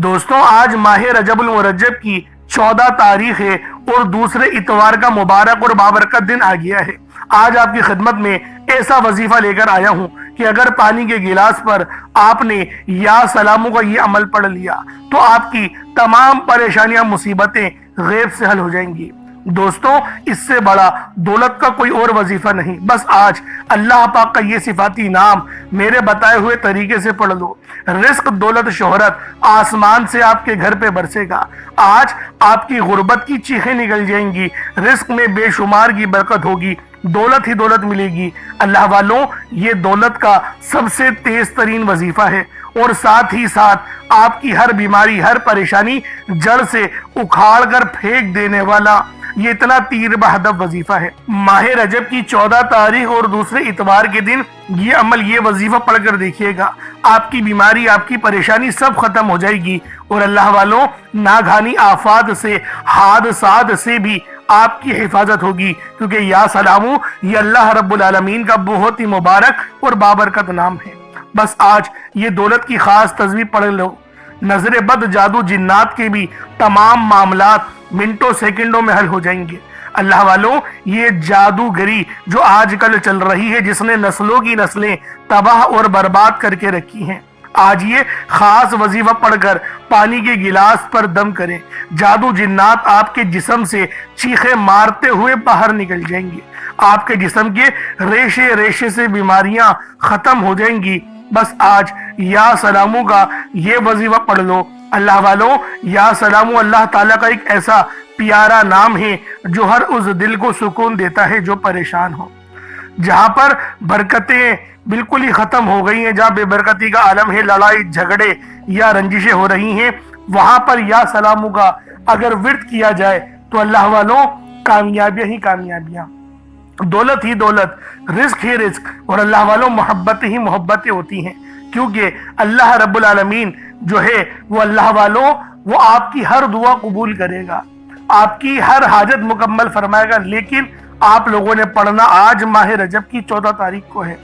دوستوں آج ماہ رجب المرجب کی 14 تاریخ ہے اور دوسرے اتوار کا مبارک اور بابرکت دن آ گیا ہے۔ آج آپ کی خدمت میں ایسا وظیفہ لے کر آیا ہوں کہ اگر پانی کے گلاس پر آپ نے یا سلاموں کا یہ عمل پڑھ لیا تو آپ کی تمام پریشانیاں مصیبتیں غیب سے حل ہو جائیں گی۔ دوستوں اس سے بڑا دولت کا کوئی اور وظیفہ نہیں، بس آج اللہ پاک کا یہ صفاتی نام میرے بتائے ہوئے طریقے سے پڑھ لو۔ رزق، دولت، شہرت آسمان سے آپ کے گھر پہ برسے گا۔ آج آپ کی غربت کی چیخیں نکل جائیں گی، رزق میں بے شمار کی برکت ہوگی، دولت ہی دولت ملے گی۔ اللہ والوں، یہ دولت کا سب سے تیز ترین وظیفہ ہے اور ساتھ ہی ساتھ آپ کی ہر بیماری، ہر پریشانی جڑ سے اکھاڑ کر پھینک دینے والا یہ اتنا تیر بہدف وظیفہ ہے۔ ماہ رجب کی 14 تاریخ اور دوسرے اتوار کے دن یہ عمل، یہ وظیفہ پڑھ کر دیکھیے گا، آپ کی بیماری، آپ کی پریشانی سب ختم ہو جائے گی اور اللہ والوں ناگہانی آفات سے، حادثات سے بھی آپ کی حفاظت ہوگی، کیونکہ یا سلامو یہ اللہ رب العالمین کا بہت ہی مبارک اور بابرکت نام ہے۔ بس آج یہ دولت کی خاص تصویر پڑھ لو، نظر بد، جادو، جنات کے بھی تمام معاملات منٹوں سیکنڈوں میں حل ہو جائیں گے۔ اللہ والوں یہ جادوگری جو آج کل چل رہی ہے، جس نے نسلوں کی نسلیں تباہ اور برباد کر کے رکھی ہیں، آج یہ خاص وظیفہ پڑھ کر پانی کے گلاس پر دم کریں، جادو جنات آپ کے جسم سے چیخیں مارتے ہوئے باہر نکل جائیں گے، آپ کے جسم کے ریشے ریشے سے بیماریاں ختم ہو جائیں گی۔ بس آج یا سلاموں کا یہ وظیفہ پڑھ لو۔ اللہ والوں یا سلامو اللہ تعالیٰ کا ایک ایسا پیارا نام ہے جو ہر اس دل کو سکون دیتا ہے جو پریشان ہو۔ جہاں پر برکتیں بالکل ہی ختم ہو گئی ہیں، جہاں بے برکتی کا عالم ہے، لڑائی جھگڑے یا رنجشیں ہو رہی ہیں، وہاں پر یا سلاموں کا اگر ورد کیا جائے تو اللہ والوں کامیابیاں ہی کامیابیاں، دولت ہی دولت، رزق ہی رزق، اور اللہ والوں محبت ہی محبتیں ہوتی ہیں، کیونکہ اللہ رب العالمین جو ہے وہ اللہ والوں وہ آپ کی ہر دعا قبول کرے گا، آپ کی ہر حاجت مکمل فرمائے گا۔ لیکن آپ لوگوں نے پڑھنا آج ماہ رجب کی 14 تاریخ کو ہے۔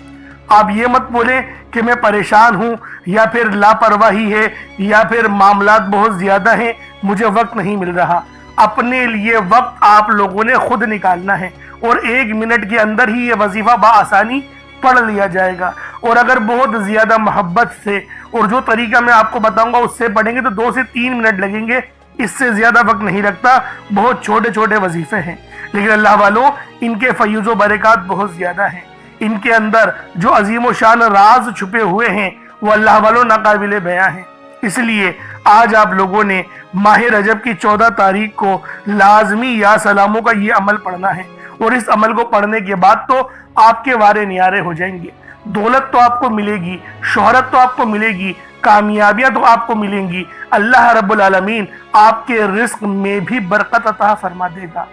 آپ یہ مت بولیں کہ میں پریشان ہوں یا پھر لاپرواہی ہے یا پھر معاملات بہت زیادہ ہیں، مجھے وقت نہیں مل رہا۔ اپنے لیے وقت آپ لوگوں نے خود نکالنا ہے اور 1 منٹ کے اندر ہی یہ وظیفہ بآسانی پڑھ لیا جائے گا۔ اور اگر بہت زیادہ محبت سے اور جو طریقہ میں آپ کو بتاؤں گا اس سے پڑھیں گے تو 2 سے 3 منٹ لگیں گے، اس سے زیادہ وقت نہیں لگتا۔ بہت چھوٹے چھوٹے وظیفے ہیں، لیکن اللہ والوں ان کے فیض و برکات بہت زیادہ ہیں، ان کے اندر جو عظیم و شان راز چھپے ہوئے ہیں وہ اللہ والوں ناقابل بیاں ہیں۔ اس لیے آج آپ لوگوں نے ماہ رجب کی 14 تاریخ کو لازمی یا سلاموں کا یہ عمل پڑھنا ہے، اور اس عمل کو پڑھنے کے بعد تو آپ کے وارے نیارے ہو جائیں گے۔ دولت تو آپ کو ملے گی، شہرت تو آپ کو ملے گی، کامیابیاں تو آپ کو ملیں گی، اللہ رب العالمین آپ کے رزق میں بھی برکت عطا فرما دے گا۔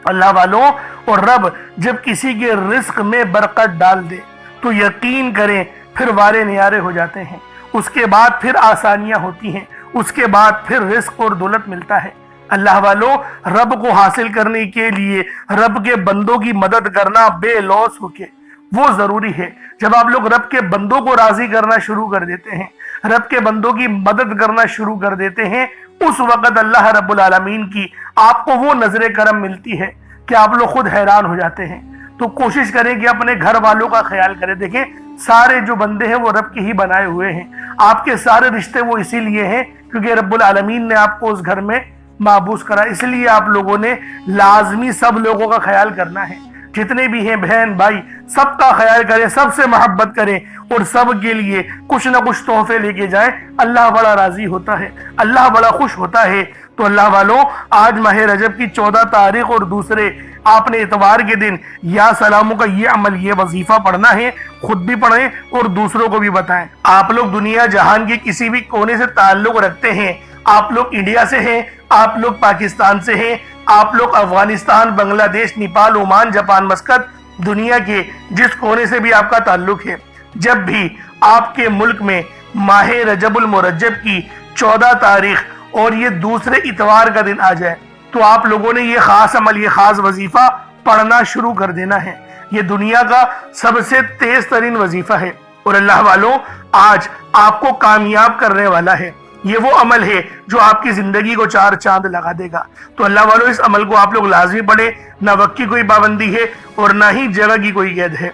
اللہ والوں، اور رب جب کسی کے رزق میں برکت ڈال دے تو یقین کریں پھر وارے نیارے ہو جاتے ہیں، اس کے بعد پھر آسانیاں ہوتی ہیں، اس کے بعد پھر رزق اور دولت ملتا ہے۔ اللہ والوں رب کو حاصل کرنے کے لیے رب کے بندوں کی مدد کرنا بے لوث ہو کے وہ ضروری ہے۔ جب آپ لوگ رب کے بندوں کو راضی کرنا شروع کر دیتے ہیں، رب کے بندوں کی مدد کرنا شروع کر دیتے ہیں، اس وقت اللہ رب العالمین کی آپ کو وہ نظر کرم ملتی ہے کہ آپ لوگ خود حیران ہو جاتے ہیں۔ تو کوشش کریں کہ اپنے گھر والوں کا خیال کریں۔ دیکھیں سارے جو بندے ہیں وہ رب کے ہی بنائے ہوئے ہیں، آپ کے سارے رشتے وہ اسی لیے ہیں کیونکہ رب العالمین نے آپ کو اس گھر میں محبوس کرا۔ اس لیے آپ لوگوں نے لازمی سب لوگوں کا خیال کرنا ہے، جتنے بھی ہیں بہن بھائی سب کا خیال کریں، سب سے محبت کریں اور سب کے لیے کچھ نہ کچھ تحفے لے کے جائیں۔ اللہ بڑا راضی ہوتا ہے، اللہ بڑا خوش ہوتا ہے۔ تو اللہ والوں آج ماہ رجب کی 14 تاریخ اور دوسرے آپ نے اتوار کے دن یا سلاموں کا یہ عمل، یہ وظیفہ پڑھنا ہے، خود بھی پڑھیں اور دوسروں کو بھی بتائیں۔ آپ لوگ دنیا جہان کے کسی بھی کونے سے تعلق رکھتے ہیں، آپ لوگ انڈیا سے ہیں، آپ لوگ پاکستان سے ہیں، آپ لوگ افغانستان، بنگلہ دیش، نیپال، عمان، جاپان، مسقط، دنیا کے جس کونے سے بھی آپ کا تعلق ہے، جب بھی آپ کے ملک میں ماہ رجب المرجب کی 14 تاریخ اور یہ دوسرے اتوار کا دن آ جائے تو آپ لوگوں نے یہ خاص عمل، یہ خاص وظیفہ پڑھنا شروع کر دینا ہے۔ یہ دنیا کا سب سے تیز ترین وظیفہ ہے اور اللہ والوں آج آپ کو کامیاب کرنے والا ہے۔ یہ وہ عمل ہے جو آپ کی زندگی کو چار چاند لگا دے گا۔ تو اللہ والو اس عمل کو آپ لوگ لازمی پڑھیں، نہ وقت کی کوئی پابندی ہے اور نہ ہی جگہ کی کوئی قید ہے۔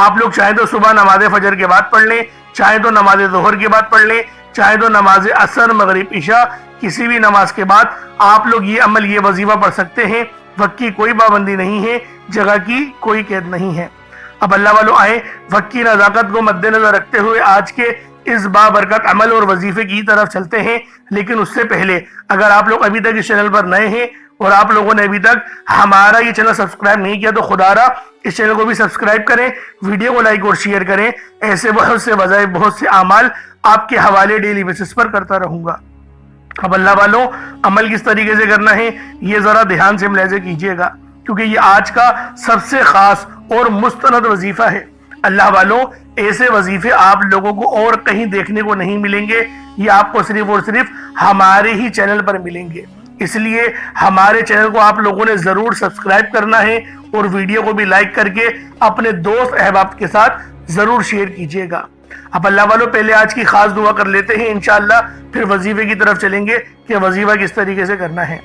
آپ لوگ چاہے تو صبح نماز فجر کے بعد پڑھ لیں، چاہے تو نماز ظہر کے بعد پڑھ لیں، چاہے تو نماز عصر مغرب عشاء کسی بھی نماز کے بعد آپ لوگ یہ عمل یہ وظیفہ پڑھ سکتے ہیں۔ وقت کی کوئی پابندی نہیں ہے، جگہ کی کوئی قید نہیں ہے۔ اب اللہ والو آئیں وقت کی نزاکت کو مد نظر رکھتے ہوئے آج کے اس بابرکت عمل اور وظیفے کی طرف چلتے ہیں۔ لیکن اس سے پہلے اگر آپ لوگ ابھی تک اس چینل پر نئے ہیں اور آپ لوگوں نے ابھی تک ہمارا یہ چینل سبسکرائب نہیں کیا تو خدا را اس چینل کو بھی سبسکرائب کریں، ویڈیو کو لائک اور شیئر کریں۔ ایسے بہت سے وظائف بہت سے اعمال آپ کے حوالے ڈیلی بیسس پر کرتا رہوں گا۔ اب اللہ والوں عمل کس طریقے سے کرنا ہے یہ ذرا دھیان سے ملاحظہ کیجئے گا، کیونکہ یہ آج کا سب سے خاص اور مستند وظیفہ ہے۔ اللہ والوں ایسے وظیفے آپ لوگوں کو اور کہیں دیکھنے کو نہیں ملیں گے، یہ آپ کو صرف اور صرف ہمارے ہی چینل پر ملیں گے۔ اس لیے ہمارے چینل کو آپ لوگوں نے ضرور سبسکرائب کرنا ہے اور ویڈیو کو بھی لائک کر کے اپنے دوست احباب کے ساتھ ضرور شیئر کیجئے گا۔ اب اللہ والوں پہلے آج کی خاص دعا کر لیتے ہیں، انشاءاللہ پھر وظیفے کی طرف چلیں گے کہ وظیفہ کس طریقے سے کرنا ہے۔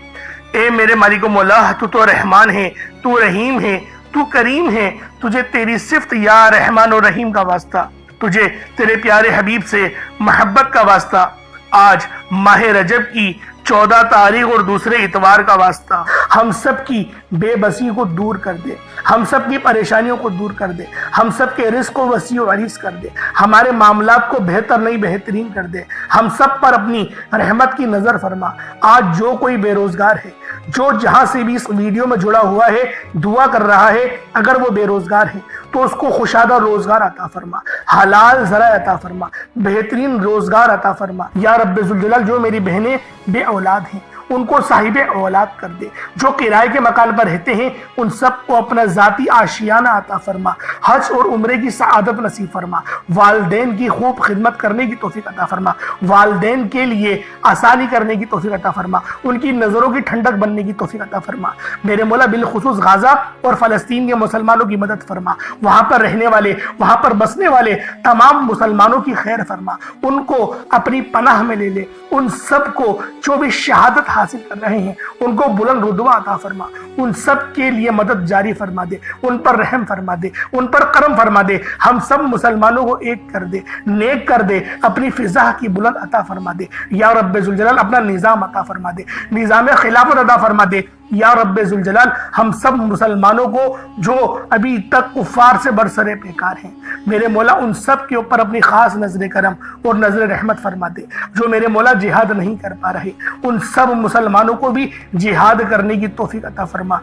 اے میرے مالک و مولا، تو رحمان ہے، تو رحیم ہے، تو کریم ہے، تجھے تیری صفت یا رحمان و رحیم کا واسطہ، تجھے تیرے پیارے حبیب سے محبت کا واسطہ، آج ماہ رجب کی 14 تاریخ اور دوسرے اتوار کا واسطہ، ہم سب کی بے بسی کو دور کر دے، ہم سب کی پریشانیوں کو دور کر دے، ہم سب کے رزق کو وسیع و عریض کر دے، ہمارے معاملات کو بہتر نہیں بہترین کر دے، ہم سب پر اپنی رحمت کی نظر فرما۔ آج جو کوئی بے روزگار ہے، جو جہاں سے بھی اس ویڈیو میں جڑا ہوا ہے دعا کر رہا ہے، اگر وہ بے روزگار ہے تو اس کو خوشادہ روزگار عطا فرما، حلال ذرائع عطا فرما، بہترین روزگار عطا فرما۔ یا رب ذوالجلال جو میری بہنیں بے اولاد ہیں ان کو صاحب اولاد کر دے، جو کرائے کے مکان پر رہتے ہیں ان سب کو اپنا ذاتی آشیانہ عطا فرما، حج اور عمرے کی سعادت نصیب فرما، والدین کی خوب خدمت کرنے کی توفیق عطا فرما، والدین کے لیے آسانی کرنے کی توفیق عطا فرما، ان کی نظروں کی ٹھنڈک بننے کی توفیق عطا فرما۔ میرے مولا بالخصوص غزہ اور فلسطین کے مسلمانوں کی مدد فرما، وہاں پر رہنے والے وہاں پر بسنے والے تمام مسلمانوں کی خیر فرما، ان کو اپنی پناہ میں لے لے، ان سب کو جو بھی شہادت حاصل کر رہے ہیں ان کو بلند رتبہ عطا فرما، ان سب کے لیے مدد جاری فرما دے، ان پر رحم فرما دے، ان پر کرم فرما دے، ہم سب مسلمانوں کو ایک کر دے، نیک کر دے، اپنی فضا کی بلند عطا فرما دے۔ یا رب ذوالجلال اپنا نظام عطا فرما دے، نظام خلافت عطا فرما دے۔ یا رب ذوالجلال ہم سب مسلمانوں کو جو ابھی تک کفار سے برسرے پیکار ہیں میرے مولا ان سب کے اوپر اپنی خاص نظر کرم اور نظر رحمت فرما دے۔ جو میرے مولا جہاد نہیں کر پا رہے ان سب مسلمانوں کو بھی جہاد کرنے کی توفیق عطا فرما،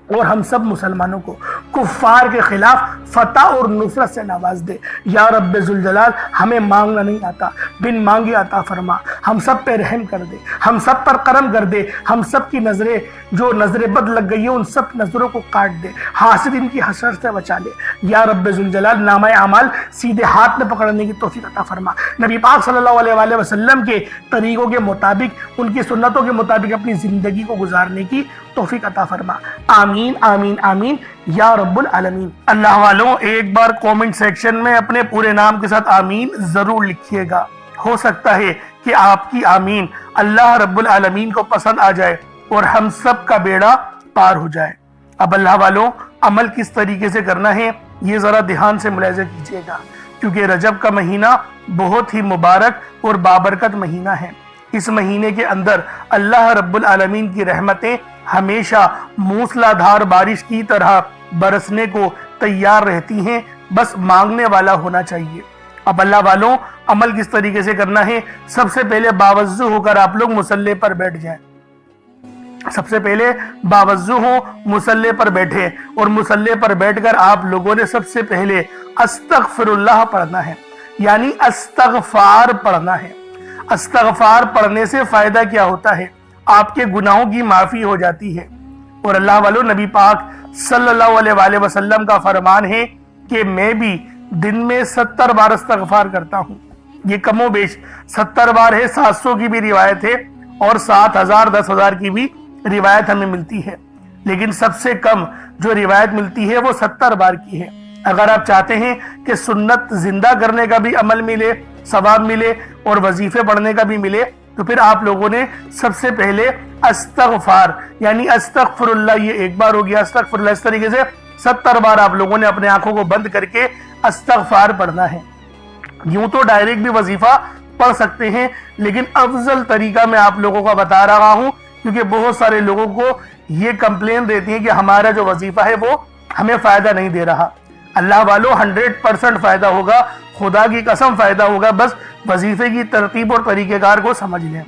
اور ہم سب مسلمانوں کو کفار کے خلاف فتح اور نصرت سے نواز دے۔ یا رب ذوالجلال ہمیں مانگنا نہیں آتا، بن مانگے عطا فرما، ہم سب پہ رحم کر دے، ہم سب پر کرم کر دے، ہم سب کی نظریں جو نظر بد لگ گئی ہیں ان سب نظروں کو کاٹ دے، حاسدین کی حسرت سے بچا لے۔ یا رب ذوالجلال نامہ اعمال سیدھے ہاتھ میں پکڑنے کی توفیق عطا فرما، نبی پاک صلی اللہ علیہ وآلہ وسلم کے طریقوں کے مطابق ان کی سنتوں کے مطابق اپنی زندگی کو گزارنے کی توفیق عطا فرما۔ آمین آمین آمین یا رب العالمین۔ اللہ والوں ایک بار کومنٹ سیکشن میں اپنے پورے نام کے ساتھ آمین ضرور لکھیے گا، ہو سکتا ہے کہ آپ کی آمین اللہ رب العالمین کو پسند آ جائے اور ہم سب کا بیڑا پار ہو جائے۔ اب اللہ والوں عمل کس طریقے سے کرنا ہے یہ ذرا دھیان سے ملاحظہ کیجیے گا، کیونکہ رجب کا مہینہ بہت ہی مبارک اور بابرکت مہینہ ہے۔ اس مہینے کے اندر اللہ رب العالمین کی رحمتیں ہمیشہ موسلا دھار بارش کی طرح برسنے کو تیار رہتی ہیں، بس مانگنے والا ہونا چاہیے۔ اب اللہ والوں عمل کس طریقے سے کرنا ہے، سب سے پہلے باوضو ہو کر آپ لوگ مصلی پر بیٹھ جائیں، سب سے پہلے باوضو ہو مصلی پر بیٹھے، اور مصلی پر بیٹھ کر آپ لوگوں نے سب سے پہلے استغفر اللہ پڑھنا ہے، یعنی استغفار پڑھنا ہے۔ استغفار پڑھنے سے فائدہ کیا ہوتا ہے؟ آپ کے گناہوں کی معافی ہو جاتی ہے، اور اللہ والو نبی پاک صلی اللہ علیہ وآلہ وسلم کا فرمان ہے کہ میں بھی دن میں 70 بار استغفار کرتا ہوں۔ یہ کم و بیش 70 بار ہے، 700 کی بھی روایت ہے اور 7000 10,000 کی بھی روایت ہمیں ملتی ہے، لیکن سب سے کم جو روایت ملتی ہے وہ 70 بار کی ہے۔ اگر آپ چاہتے ہیں کہ سنت زندہ کرنے کا بھی عمل ملے، ثواب ملے اور وظیفے پڑھنے کا بھی ملے، تو پھر آپ لوگوں نے سب سے پہلے استغفار یعنی استغفر اللہ، یہ ایک بار ہو گیا استغفر اللہ، اس طریقے سے 70 بار آپ لوگوں نے اپنے آنکھوں کو بند کر کے استغفار پڑھنا ہے۔ یوں تو ڈائریکٹ بھی وظیفہ پڑھ سکتے ہیں، لیکن افضل طریقہ میں آپ لوگوں کو بتا رہا ہوں، کیونکہ بہت سارے لوگوں کو یہ کمپلین دیتی ہیں کہ ہمارا جو وظیفہ ہے وہ ہمیں فائدہ نہیں دے رہا۔ اللہ والو 100% فائدہ ہوگا، خدا کی قسم فائدہ ہوگا، بس وظیفے کی ترتیب اور طریقہ کار کو سمجھ لیں۔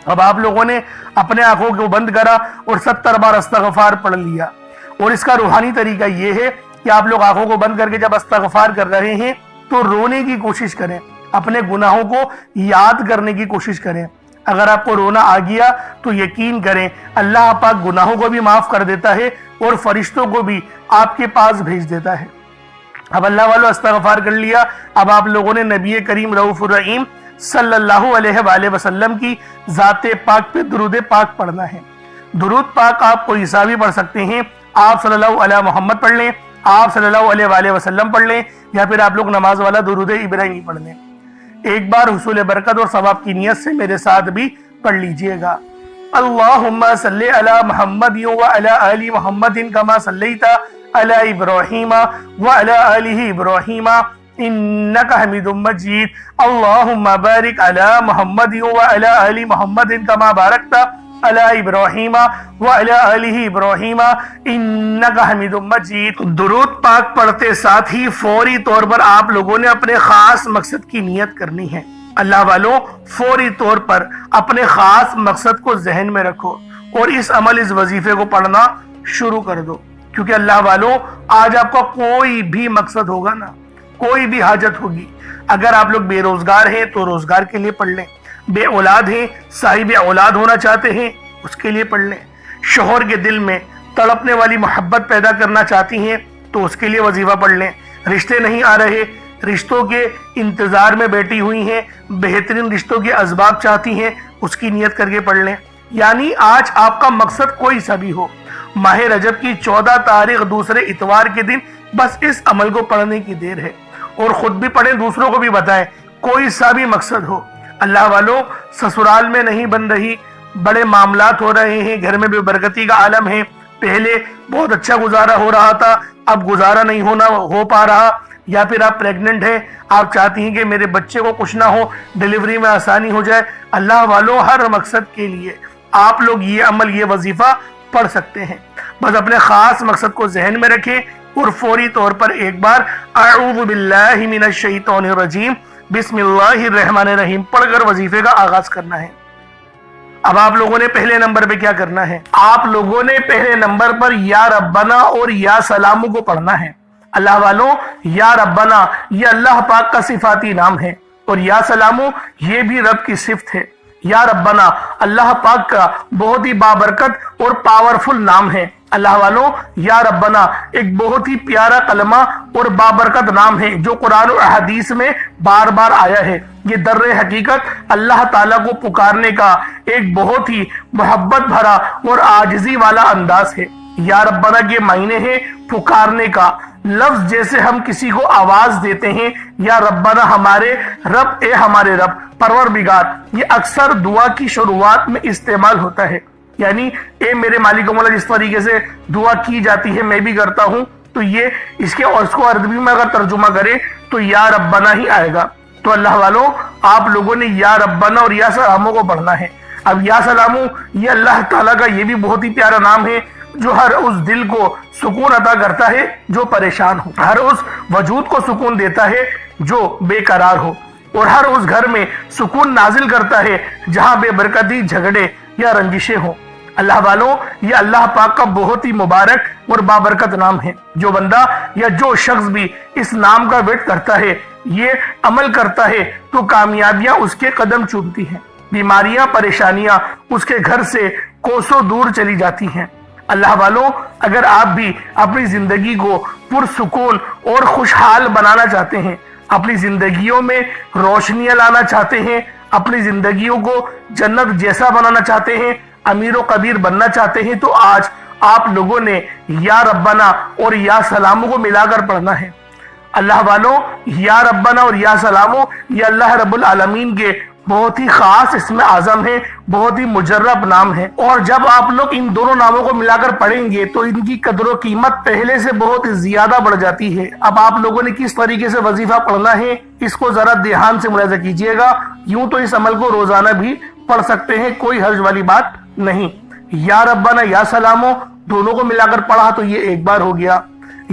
اب آپ لوگوں نے اپنے آنکھوں کو بند کرا اور 70 بار استغفار پڑھ لیا، اور اس کا روحانی طریقہ یہ ہے کہ آپ لوگ آنکھوں کو بند کر کے جب استغفار کر رہے ہیں تو رونے کی کوشش کریں، اپنے گناہوں کو یاد کرنے کی کوشش کریں۔ اگر آپ کو رونا آ گیا تو یقین کریں اللہ پاک گناہوں کو بھی معاف کر دیتا ہے اور فرشتوں کو بھی آپ کے پاس بھیج دیتا ہے۔ اب اللہ والو استغفار کر لیا، اب آپ لوگوں نے نبی کریم رؤوف الرحیم صلی اللہ علیہ وآلہ وسلم کی ذات پاک پہ درود پاک پڑھنا ہے۔ درود پاک آپ کوئی سا بھی پڑھ سکتے ہیں، آپ صلی اللہ علیہ محمد پڑھ لیں، آپ صلی اللہ علیہ وآلہ وسلم پڑھ لیں، یا پھر آپ لوگ نماز والا درود ابراہیمی پڑھ لیں۔ ایک بار حصول برکت اور ثواب کی نیت سے میرے ساتھ بھی پڑھ لیجئے گا۔ اللہم صلی علی محمد وعلی آل محمد کما صلیت علی ابراہیم وعلی آل ابراہیم انک حمید مجید۔ اللہم بارک علی محمد وعلی آل محمد کما بارکت علی ابراہیم وعلی آل ابراہیم انک حمید مجید۔ درود پاک پڑھتے ساتھ ہی فوری طور پر آپ لوگوں نے اپنے خاص مقصد کی نیت کرنی ہے۔ اللہ والوں فوری طور پر اپنے خاص مقصد کو ذہن میں رکھو اور اس وظیفے کو پڑھنا شروع کر دو، کیونکہ اللہ والوں آج آپ کا کوئی بھی مقصد ہوگا نا، کوئی بھی حاجت ہوگی، اگر آپ لوگ بے روزگار ہیں تو روزگار کے لیے پڑھ لیں، بے اولاد ہیں، صاحب اولاد ہونا چاہتے ہیں اس کے لیے پڑھ لیں، شوہر کے دل میں تڑپنے والی محبت پیدا کرنا چاہتی ہیں تو اس کے لیے وظیفہ پڑھ لیں، رشتے نہیں آ رہے، رشتوں کے انتظار میں بیٹھی ہوئی ہیں، بہترین رشتوں کے اسباب چاہتی ہیں، اس کی نیت کر کے پڑھ لیں۔ یعنی آج آپ کا مقصد کوئی سا بھی ہو، ماہ رجب کی 14 تاریخ دوسرے اتوار کے دن بس اس عمل کو پڑھنے کی دیر ہے، اور خود بھی پڑھیں، دوسروں کو بھی بتائیں، کوئی سا بھی مقصد ہو۔ اللہ والوں سسرال میں نہیں بن رہی، بڑے معاملات ہو رہے ہیں، گھر میں بے برکتی کا عالم ہے، پہلے بہت اچھا گزارا ہو رہا تھا، اب گزارا نہیں ہو پا رہا، یا پھر آپ پریگننٹ ہیں، آپ چاہتی ہیں کہ میرے بچے کو کچھ نہ ہو، ڈیلیوری میں آسانی ہو جائے۔ اللہ والوں ہر مقصد کے لیے آپ لوگ یہ عمل، یہ وظیفہ پڑھ سکتے ہیں، بس اپنے خاص مقصد کو ذہن میں رکھیں اور فوری طور پر ایک بار اعوذ باللہ من الشیطان الرجیم بسم اللہ الرحمن الرحیم پڑھ کر وظیفے کا آغاز کرنا ہے۔ اب آپ لوگوں نے پہلے نمبر پہ کیا کرنا ہے؟ آپ لوگوں نے پہلے نمبر پر یا ربنا اور یا سلامو کو پڑھنا ہے۔ اللہ والوں یا ربنا یہ اللہ پاک کا صفاتی نام ہے، اور یا سلامو یہ بھی رب کی صفت ہے۔ یا ربنا اللہ پاک کا بہت ہی بابرکت اور پاورفل نام ہے۔ اللہ والوں یا ربنا ایک بہت ہی پیارا کلمہ اور بابرکت نام ہے جو قرآن و حدیث میں بار بار آیا ہے۔ یہ در حقیقت اللہ تعالیٰ کو پکارنے کا ایک بہت ہی محبت بھرا اور عاجزی والا انداز ہے۔ یا ربنا کے معنی ہے پکارنے کا، لفظ جیسے ہم کسی کو آواز دیتے ہیں یا ربنا ہمارے رب، اے ہمارے رب، پروردگار، یہ اکثر دعا کی شروعات میں استعمال ہوتا ہے، یعنی اے میرے مالک و مولا جس طریقے سے دعا کی جاتی ہے میں بھی کرتا ہوں، تو یہ اس کو عربی میں اگر ترجمہ کرے تو یا ربنا ہی آئے گا۔ تو اللہ والوں آپ لوگوں نے یا ربنا اور یا سلامو کو پڑھنا ہے۔ اب یا سلامو یہ اللہ تعالیٰ کا یہ بھی بہت ہی پیارا نام ہے جو ہر اس دل کو سکون عطا کرتا ہے جو پریشان ہو، ہر اس وجود کو سکون دیتا ہے جو بے قرار ہو، اور ہر اس گھر میں سکون نازل کرتا ہے جہاں بے برکتی، جھگڑے یا رنجشیں ہوں۔ اللہ والوں یہ اللہ پاک کا بہت ہی مبارک اور بابرکت نام ہے۔ جو بندہ یا جو شخص بھی اس نام کا ورد کرتا ہے، یہ عمل کرتا ہے، تو کامیابیاں اس کے قدم چومتی ہیں، بیماریاں، پریشانیاں اس کے گھر سے کوسوں دور چلی جاتی ہیں۔ اللہ والوں اگر آپ بھی اپنی زندگی کو پرسکون اور خوشحال بنانا چاہتے ہیں، اپنی زندگیوں میں روشنیاں لانا چاہتے ہیں، اپنی زندگیوں کو جنت جیسا بنانا چاہتے ہیں، امیر و کبیر بننا چاہتے ہیں، تو آج آپ لوگوں نے یا ربنا اور یا سلامو کو ملا کر پڑھنا ہے۔ اللہ والوں، یا ربنا اور یا سلامو یہ اللہ رب العالمین کے بہت ہی خاص اسم اعظم ہے، بہت ہی مجرب نام ہے، اور جب آپ لوگ ان دونوں ناموں کو ملا کر پڑھیں گے تو ان کی قدر و قیمت پہلے سے بہت زیادہ بڑھ جاتی ہے۔ اب آپ لوگوں نے کس طریقے سے وظیفہ پڑھنا ہے اس کو ذرا دھیان سے ملاحظہ کیجئے گا۔ یوں تو اس عمل کو روزانہ بھی پڑھ سکتے ہیں، کوئی حرج والی بات نہیں۔ یا ربنا یا سلامو دونوں کو ملا کر پڑھا تو یہ ایک بار ہو گیا،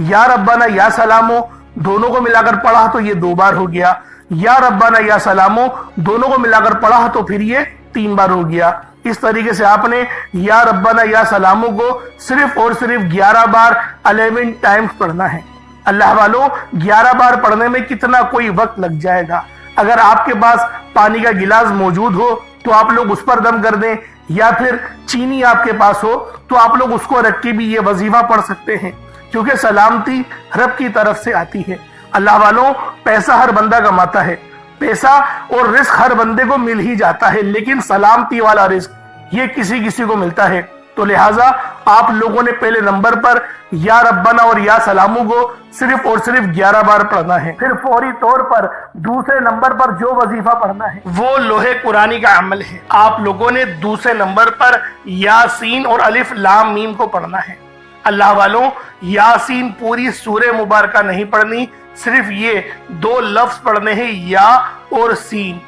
یا ربنا یا سلامو دونوں کو ملا کر پڑھا تو یہ 2 بار ہو گیا، یا ربنا یا سلامو دونوں کو ملا کر پڑھا تو پھر یہ 3 بار ہو گیا۔ اس طریقے سے آپ نے یا ربنا یا سلامو کو صرف اور صرف 11 بار 11 ٹائمز پڑھنا ہے۔ اللہ والوں، 11 بار پڑھنے میں کتنا کوئی وقت لگ جائے گا۔ اگر آپ کے پاس پانی کا گلاس موجود ہو تو آپ لوگ اس پر دم کر دیں، یا پھر چینی آپ کے پاس ہو تو آپ لوگ اس کو رکھ کے بھی یہ وظیفہ پڑھ سکتے ہیں، کیونکہ سلامتی رب کی طرف سے آتی ہے۔ اللہ والوں، پیسہ ہر بندہ کماتا ہے، پیسہ اور رزق ہر بندے کو مل ہی جاتا ہے، لیکن سلامتی والا رزق یہ کسی کسی کو ملتا ہے۔ تو لہٰذا آپ لوگوں نے پہلے نمبر پر یا ربنا اور یا سلامو کو صرف اور صرف 11 بار پڑھنا ہے۔ پھر فوری طور پر دوسرے نمبر پر جو وظیفہ پڑھنا ہے وہ لوح قرآنی کا عمل ہے۔ آپ لوگوں نے دوسرے نمبر پر یاسین اور الف لام میم کو پڑھنا ہے۔ اللہ والوں، یاسین پوری سورہ مبارکہ نہیں پڑھنی، صرف یہ 2 لفظ پڑھنے ہیں، یا اور سین،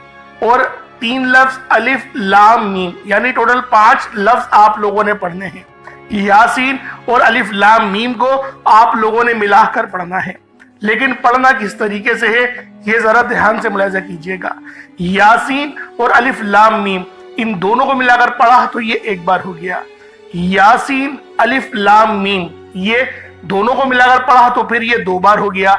اور 3 لفظ الف لام میم، یعنی ٹوٹل 5 لفظ آپ لوگوں نے پڑھنے ہیں۔ یاسین اور الف لام میم کو آپ لوگوں نے ملا کر پڑھنا ہے، لیکن پڑھنا کس طریقے سے ہے یہ ذرا دھیان سے ملاحظہ کیجئے گا۔ یاسین اور الف لام میم ان دونوں کو ملا کر پڑھا تو یہ 1 بار ہو گیا، یاسین الف لام میم یہ دونوں کو ملا کر پڑھا تو پھر یہ 2 بار ہو گیا،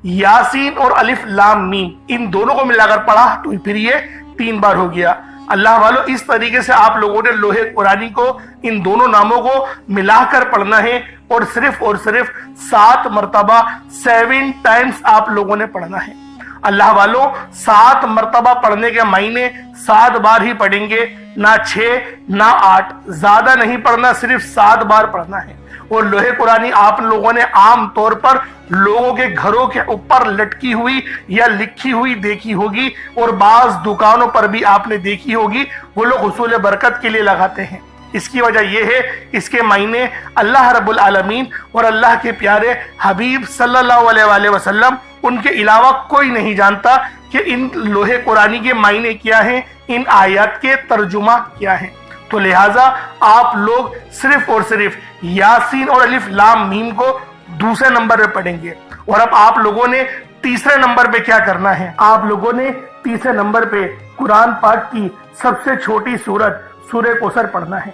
یاسین اور الف لام میم ان دونوں کو ملا کر پڑھا تو پھر یہ 3 بار ہو گیا۔ اللہ والوں، اس طریقے سے آپ لوگوں نے لوح قرآنی کو ان دونوں ناموں کو ملا کر پڑھنا ہے، اور صرف 7 مرتبہ 7 ٹائمز آپ لوگوں نے پڑھنا ہے۔ اللہ والوں، 7 مرتبہ پڑھنے کے معنی 7 بار ہی پڑھیں گے، نہ 6 نہ 8، زیادہ نہیں پڑھنا، صرف 7 بار پڑھنا ہے۔ اور لوح قرآنی آپ لوگوں نے عام طور پر لوگوں کے گھروں کے اوپر لٹکی ہوئی یا لکھی ہوئی دیکھی ہوگی، اور بعض دکانوں پر بھی آپ نے دیکھی ہوگی، وہ لوگ حصول برکت کے لیے لگاتے ہیں۔ اس کی وجہ یہ ہے، اس کے معنی اللہ رب العالمین اور اللہ کے پیارے حبیب صلی اللہ علیہ وآلہ وسلم ان کے علاوہ کوئی نہیں جانتا کہ ان لوح قرآنی کے معنی کیا ہیں، ان آیات کے ترجمہ کیا ہیں۔ تو لہٰذا آپ لوگ صرف اور صرف یاسین اور الف لام میم کو دوسرے نمبر پہ پڑھیں گے۔ اور اب آپ لوگوں نے تیسرے نمبر پہ کیا کرنا ہے؟ آپ لوگوں نے تیسرے نمبر پہ قرآن پاک کی سب سے چھوٹی سورت سورہ کوثر پڑھنا ہے۔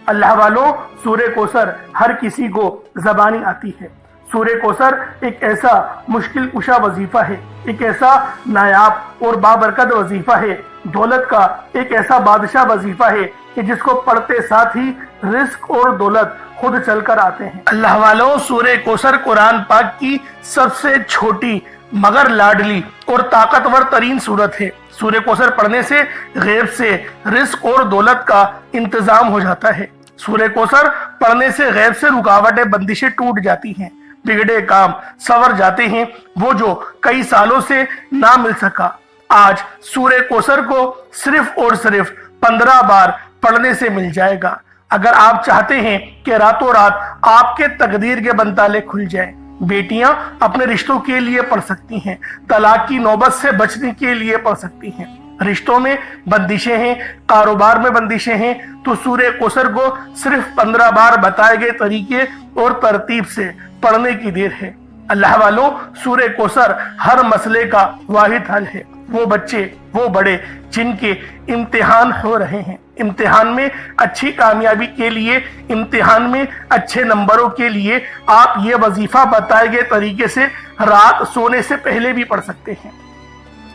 اللہ والوں، سورہ کوثر ہر کسی کو زبانی آتی ہے۔ سورہ کوثر ایک ایسا مشکل کشا وظیفہ ہے، ایک ایسا نایاب اور بابرکت وظیفہ ہے، دولت کا ایک ایسا بادشاہ وظیفہ ہے کہ جس کو پڑھتے ساتھ ہی رزق اور دولت خود چل کر آتے ہیں۔ اللہ والوں، سورہ کوثر قرآن پاک کی سب سے چھوٹی مگر لاڈلی اور طاقتور ترین سورت ہے۔ سورہ کوثر پڑھنے سے غیب سے رزق اور دولت کا انتظام ہو جاتا ہے۔ سورہ کوثر پڑھنے سے غیب سے رکاوٹیں بندشیں ٹوٹ جاتی ہیں، بگڑے کام سنور جاتے ہیں، وہ جو کئی سالوں سے نہ مل سکا آج سورہ کوثر کو صرف اور صرف 15 بار پڑھنے سے مل جائے گا۔ اگر آپ چاہتے ہیں کہ راتوں رات آپ کے تقدیر کے بنتالے کھل جائیں، بیٹیاں اپنے رشتوں کے لیے پڑھ سکتی ہیں، طلاق کی نوبت سے بچنے کے لیے پڑھ سکتی ہیں، رشتوں میں بندشیں ہیں، کاروبار میں بندشیں ہیں، تو سورہ کوثر کو صرف 15 بار بتائے گئے طریقے اور ترتیب سے پڑھنے کی دیر ہے۔ اللہ والوں، سورہ کوثر ہر مسئلے کا واحد حل ہے۔ وہ بچے، وہ بڑے جن کے امتحان ہو رہے ہیں، امتحان میں اچھی کامیابی کے لیے، امتحان میں اچھے نمبروں کے لیے آپ یہ وظیفہ بتائے گئے طریقے سے رات سونے سے پہلے بھی پڑھ سکتے ہیں۔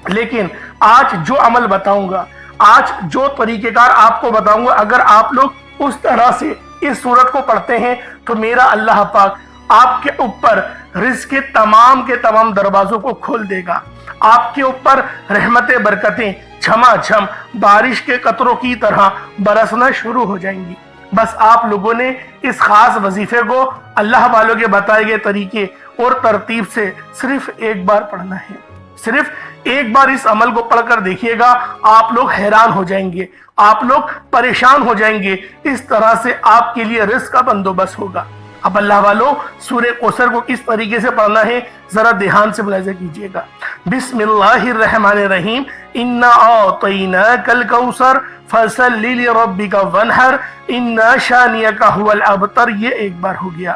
لیکن آج جو عمل بتاؤں گا، آج جو طریقہ کار آپ کو بتاؤں گا، اگر آپ لوگ اس طرح سے اس سورت کو پڑھتے ہیں تو میرا اللہ پاک آپ کے اوپر رزق کے تمام دروازوں کو کھول دے گا۔ آپ کے اوپر رحمتیں، برکتیں جھما جھم بارش کے قطروں کی طرح برسنا شروع ہو جائیں گی۔ بس آپ لوگوں نے اس خاص وظیفے کو اللہ والوں کے بتائے گئے طریقے اور ترتیب سے صرف ایک بار پڑھنا ہے۔ صرف ایک بار اس عمل کو پڑھ کر دیکھیے گا، آپ لوگ حیران ہو جائیں گے، آپ لوگ پریشان ہو جائیں گے، اس طرح سے آپ کے لیے رزق کا بندوبست ہوگا۔ اب اللہ والوں، سورہ کوثر کو کس طریقے سے پڑھنا ہے ذرا دھیان سے ملاحظہ کیجئے گا۔ بسم اللہ الرحمن الرحیم، انا اعطیناک الکوثر فصل لربک وانحر ان شانئک هو الابتر، یہ ایک بار ہو گیا۔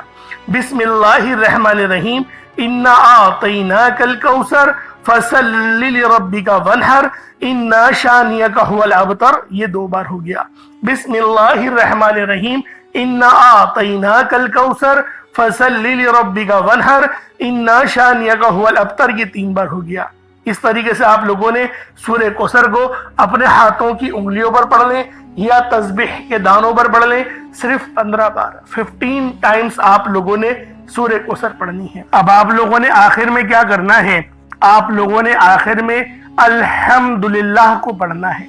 بسم اللہ الرحمن الرحیم، انا اعطیناک الکوثر فصل لربک وانحر ان شانئک هو الابتر، یہ دو بار ہو گیا۔ بسم اللہ الرحمن الرحیم، انا اعطیناک الکوثر فصل لربک وانحر ان شانئک هو الابتر، یہ تین بار ہو گیا۔ اس طریقے سے آپ لوگوں نے سورہ کوثر کو اپنے ہاتھوں کی انگلیوں پر پڑھ لیں یا تسبیح کے دانوں پر پڑھ لیں، صرف 15 بار 15 ٹائمز آپ لوگوں نے سورہ کوثر پڑھنی ہے۔ اب آپ لوگوں نے آخر میں کیا کرنا ہے، آپ لوگوں نے آخر میں الحمدللہ کو پڑھنا ہے۔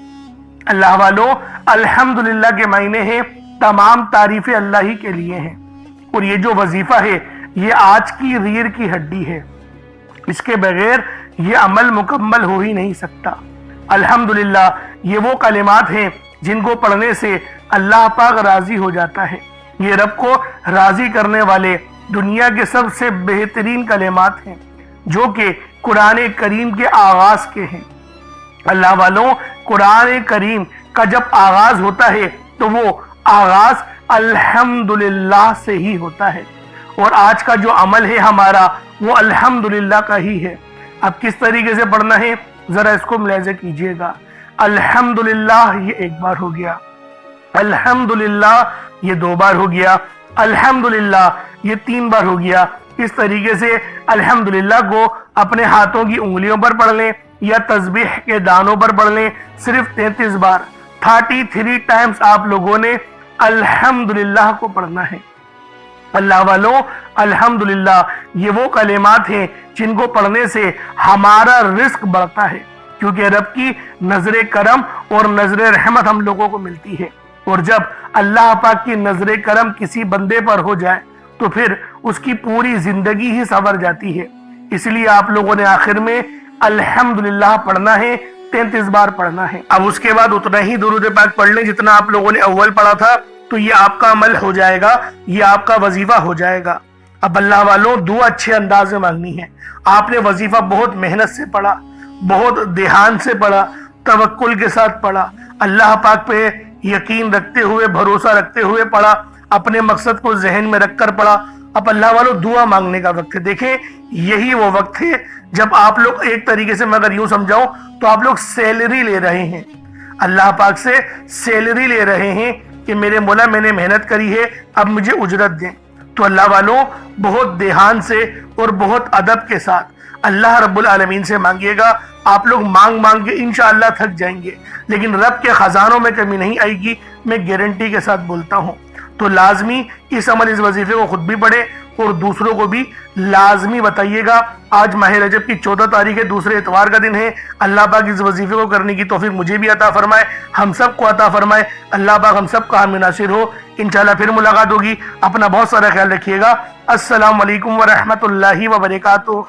اللہ والوں، الحمدللہ کے معنی ہیں تمام تعریفیں اللہ ہی کے لیے ہیں، اور یہ جو وظیفہ ہے یہ آج کی ریڑھ کی ہڈی ہے، اس کے بغیر یہ عمل مکمل ہو ہی نہیں سکتا۔ الحمدللہ یہ وہ کلمات ہیں جن کو پڑھنے سے اللہ پاک راضی ہو جاتا ہے۔ یہ رب کو راضی کرنے والے دنیا کے سب سے بہترین کلمات ہیں جو کہ قرآن کریم کے آغاز کے ہیں۔ اللہ والوں، قرآن کریم کا جب آغاز ہوتا ہے تو وہ آغاز الحمدللہ سے ہی ہوتا ہے، اور آج کا جو عمل ہے ہمارا وہ الحمدللہ کا ہی ہے۔ اب کس طریقے سے پڑھنا ہے ذرا اس کو ملاحظہ کیجئے گا۔ الحمدللہ یہ ایک بار ہو گیا، الحمدللہ یہ دو بار ہو گیا، الحمدللہ یہ تین بار ہو گیا۔ اس طریقے سے الحمدللہ کو اپنے ہاتھوں کی انگلیوں پر پڑھ لیں یا تسبیح کے دانوں پر پڑھ لیں، صرف 33 بار 33 ٹائمز آپ لوگوں نے الحمدللہ کو پڑھنا ہے۔ اللہ والوں، الحمدللہ یہ وہ کلمات ہیں جن کو پڑھنے سے ہمارا رزق بڑھتا ہے، کیونکہ رب کی نظر کرم اور نظر رحمت ہم لوگوں کو ملتی ہے، اور جب اللہ پاک کی نظر کرم کسی بندے پر ہو جائے تو پھر اس کی پوری زندگی ہی سنور جاتی ہے۔ اس لیے آپ لوگوں نے آخر میں الحمدللہ پڑھنا ہے، 33 بار پڑھنا ہے۔ اب اس کے بعد اتنا ہی درود پاک پڑھ لیں جتنا آپ لوگوں نے اول پڑھا تھا، تو یہ آپ کا عمل ہو جائے گا، یہ آپ کا وظیفہ ہو جائے گا۔ اب اللہ والوں، دعا اچھے انداز میں مانگنی ہے۔ آپ نے وظیفہ بہت محنت سے پڑھا، بہت دھیان سے پڑھا، توکل کے ساتھ پڑھا، اللہ پاک پہ یقین رکھتے ہوئے، بھروسہ رکھتے ہوئے پڑھا، اپنے مقصد کو ذہن میں رکھ کر پڑھا۔ اب اللہ والوں، دعا مانگنے کا وقت ہے۔ دیکھیں، یہی وہ وقت ہے جب آپ لوگ ایک طریقے سے، میں اگر یوں سمجھاؤں تو آپ لوگ سیلری لے رہے ہیں، اللہ پاک سے سیلری لے رہے ہیں کہ میرے مولا میں نے محنت کری ہے، اب مجھے اجرت دیں۔ تو اللہ والوں، بہت دھیان سے اور بہت ادب کے ساتھ اللہ رب العالمین سے مانگیے گا۔ آپ لوگ مانگ مانگ کے انشاءاللہ تھک جائیں گے، لیکن رب کے خزانوں میں کمی نہیں آئے گی، میں گارنٹی کے ساتھ بولتا ہوں۔ تو لازمی اس عمل، اس وظیفے کو خود بھی پڑھے اور دوسروں کو بھی لازمی بتائیے گا۔ آج ماہ رجب کی 14 تاریخ ہے، دوسرے اتوار کا دن ہے۔ اللہ پاک اس وظیفے کو کرنے کی توفیق مجھے بھی عطا فرمائے، ہم سب کو عطا فرمائے۔ اللہ پاک ہم سب کا حامی ناصر ہو۔ انشاءاللہ پھر ملاقات ہوگی۔ اپنا بہت سارا خیال رکھیے گا۔ السلام علیکم ورحمۃ اللہ وبرکاتہ۔